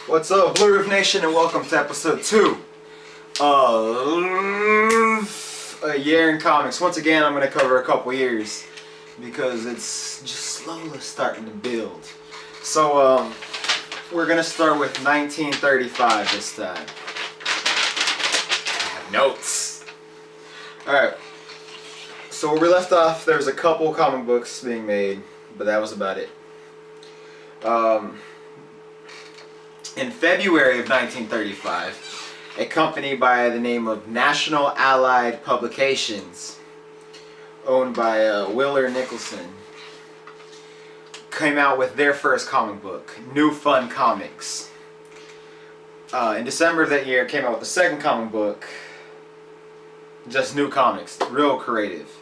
What's up, Blueroof Nation, and welcome to episode 2 of A Year in Comics. Once again, I'm going to cover a couple years because it's just slowly starting to build. So, we're going to start with 1935 this time. I have notes. Alright, so where we left off, there was a couple comic books being made, but that was about it. In February of 1935, a company by the name of National Allied Publications, owned by Willard Nicholson, came out with their first comic book, New Fun Comics. In December of that year, it came out with the second comic book, just New Comics, real creative.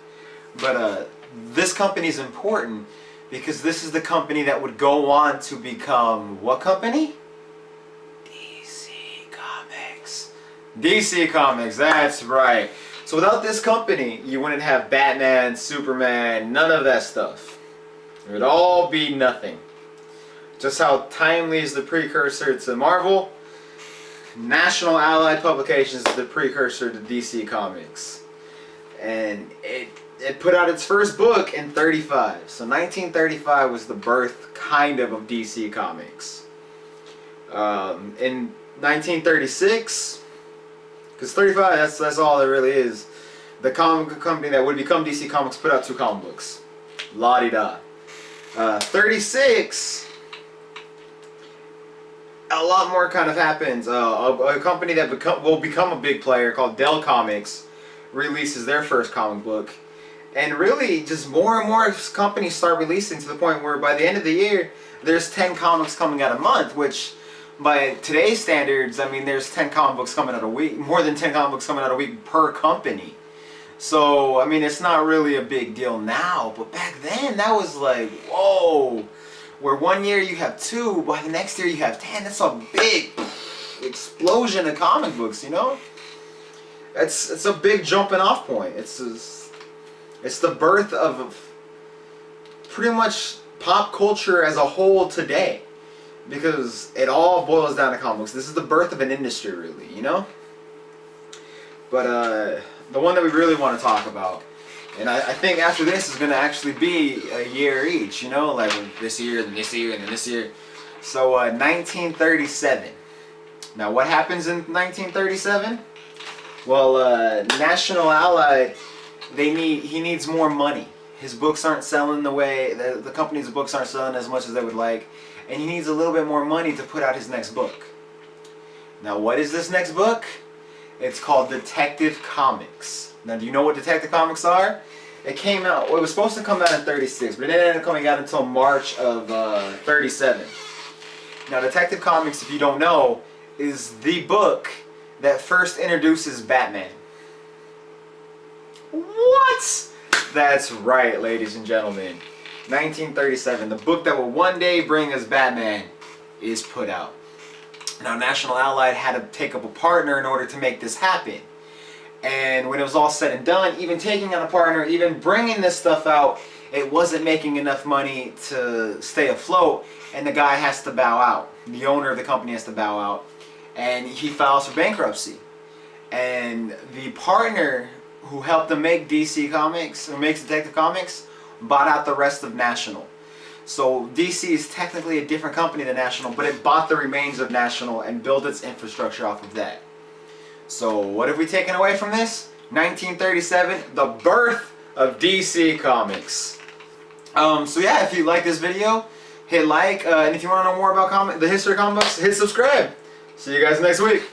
But this company is important because this is the company that would go on to become what company? DC Comics, that's right. So without this company, you wouldn't have Batman, Superman, none of that stuff. It would all be nothing. Just how timely is the precursor to Marvel, National Allied Publications is the precursor to DC Comics. And it put out its first book in 35. So 1935 was the birth, kind of DC Comics. In 1936... because 35, that's all it really is. The comic company that would become DC Comics put out 2 comic books. La-di-da. 36, a lot more kind of happens. A company that will become a big player called Dell Comics releases their first comic book. And really, just more and more companies start releasing to the point where by the end of the year, there's 10 comics coming out a month, which... by today's standards, I mean, there's 10 comic books coming out a week, more than 10 comic books coming out a week per company. So, I mean, it's not really a big deal now, but back then, that was like, whoa, where one year you have 2, by the next year you have 10, that's a big explosion of comic books, you know? It's a big jumping off point. It's the birth of pretty much pop culture as a whole today. Because it all boils down to comic books. This is the birth of an industry, really, you know? But the one that we really want to talk about, and I think after this is going to actually be a year each, you know? Like this year, then this year, and then this year. So 1937. Now what happens in 1937? Well, National Allied, he needs more money. His books aren't selling the way, the company's books aren't selling as much as they would like. And he needs a little bit more money to put out his next book. Now, what is this next book? It's called Detective Comics. Now, do you know what Detective Comics are? It came out, well, it was supposed to come out in 36, but it didn't end up coming out until March of 37. Now, Detective Comics, if you don't know, is the book that first introduces Batman. What? That's right, ladies and gentlemen. 1937, the book that will one day bring us Batman is put out. Now, National Allied had to take up a partner in order to make this happen. And when it was all said and done, even taking on a partner, even bringing this stuff out, it wasn't making enough money to stay afloat, and the guy has to bow out. The owner of the company has to bow out, and he files for bankruptcy. And the partner who helped him make DC Comics, or makes Detective Comics, bought out the rest of National. So DC is technically a different company than National, but it bought the remains of National and built its infrastructure off of that. So what have we taken away from this? 1937, the birth of DC Comics. So yeah, if you like this video, hit like, and if you want to know more about the history of comic books, hit subscribe. See you guys next week.